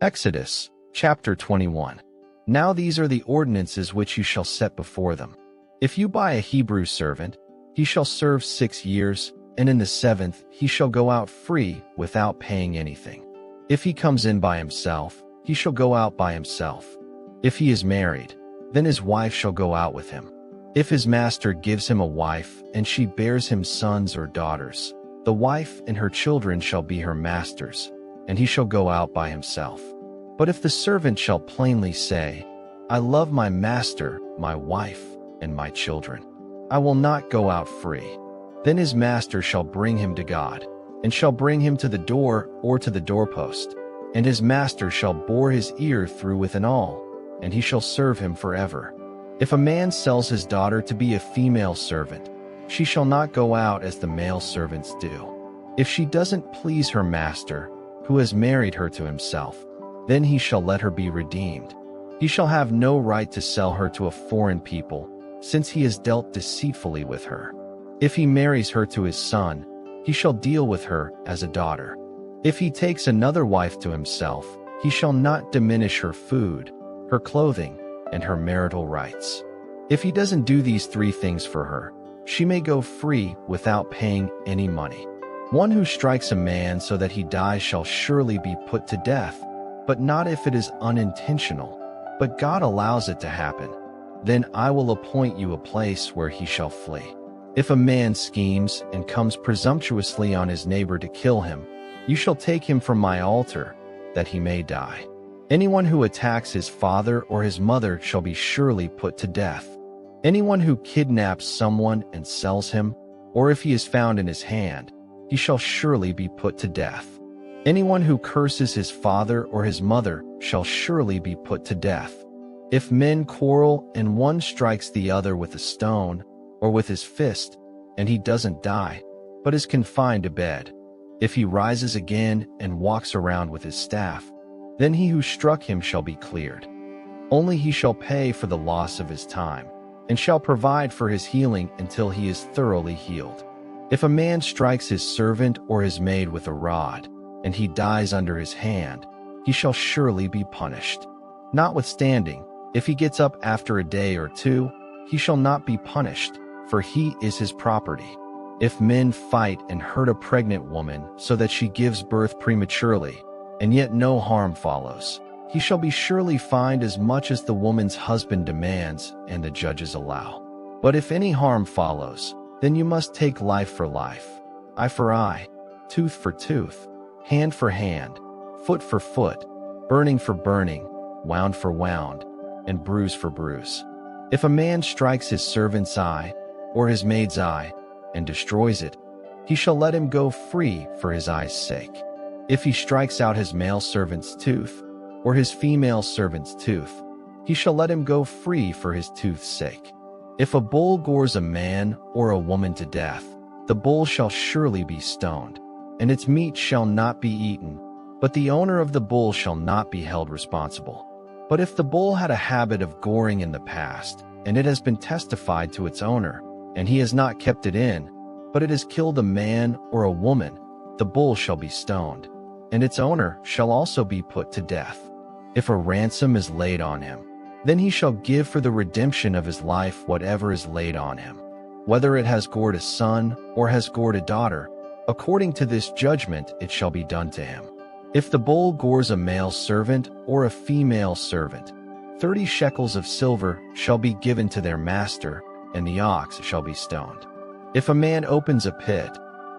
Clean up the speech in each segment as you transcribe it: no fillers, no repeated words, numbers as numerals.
Exodus, chapter 21. Now these are the ordinances which you shall set before them. If you buy a Hebrew servant, he shall serve 6 years, and in the 7th he shall go out free without paying anything. If he comes in by himself, he shall go out by himself. If he is married, then his wife shall go out with him. If his master gives him a wife, and she bears him sons or daughters, the wife and her children shall be her master's, and he shall go out by himself. But if the servant shall plainly say, I love my master, my wife, and my children, I will not go out free, then his master shall bring him to God, and shall bring him to the door or to the doorpost, and his master shall bore his ear through with an awl, and he shall serve him forever. If a man sells his daughter to be a female servant, she shall not go out as the male servants do. If she doesn't please her master, who has married her to himself, then he shall let her be redeemed. He shall have no right to sell her to a foreign people, since he has dealt deceitfully with her. If he marries her to his son, he shall deal with her as a daughter. If he takes another wife to himself, he shall not diminish her food, her clothing, and her marital rights. If he doesn't do these 3 things for her, she may go free without paying any money. One who strikes a man so that he dies shall surely be put to death, but not if it is unintentional, but God allows it to happen. Then I will appoint you a place where he shall flee. If a man schemes and comes presumptuously on his neighbor to kill him, you shall take him from my altar, that he may die. Anyone who attacks his father or his mother shall be surely put to death. Anyone who kidnaps someone and sells him, or if he is found in his hand, he shall surely be put to death. Anyone who curses his father or his mother shall surely be put to death. If men quarrel and one strikes the other with a stone or with his fist, and he doesn't die, but is confined to bed, if he rises again and walks around with his staff, then he who struck him shall be cleared. Only he shall pay for the loss of his time, and shall provide for his healing until he is thoroughly healed. If a man strikes his servant or his maid with a rod, and he dies under his hand, he shall surely be punished. Notwithstanding, if he gets up after a day or 2, he shall not be punished, for he is his property. If men fight and hurt a pregnant woman so that she gives birth prematurely, and yet no harm follows, he shall be surely fined as much as the woman's husband demands and the judges allow. But if any harm follows, then you must take life for life, eye for eye, tooth for tooth, hand for hand, foot for foot, burning for burning, wound for wound, and bruise for bruise. If a man strikes his servant's eye, or his maid's eye, and destroys it, he shall let him go free for his eye's sake. If he strikes out his male servant's tooth, or his female servant's tooth, he shall let him go free for his tooth's sake. If a bull gores a man or a woman to death, the bull shall surely be stoned, and its meat shall not be eaten, but the owner of the bull shall not be held responsible. But if the bull had a habit of goring in the past, and it has been testified to its owner, and he has not kept it in, but it has killed a man or a woman, the bull shall be stoned, and its owner shall also be put to death. If a ransom is laid on him, then he shall give for the redemption of his life whatever is laid on him. Whether it has gored a son or has gored a daughter, according to this judgment it shall be done to him. If the bull gores a male servant or a female servant, 30 shekels of silver shall be given to their master, and the ox shall be stoned. If a man opens a pit,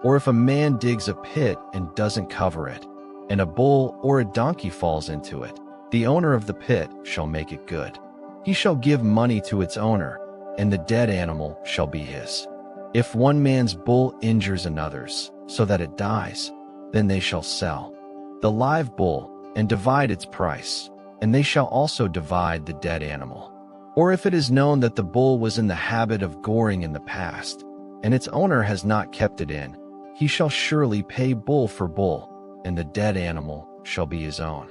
or if a man digs a pit and doesn't cover it, and a bull or a donkey falls into it, the owner of the pit shall make it good. He shall give money to its owner, and the dead animal shall be his. If one man's bull injures another's, so that it dies, then they shall sell the live bull and divide its price, and they shall also divide the dead animal. Or if it is known that the bull was in the habit of goring in the past, and its owner has not kept it in, he shall surely pay bull for bull, and the dead animal shall be his own.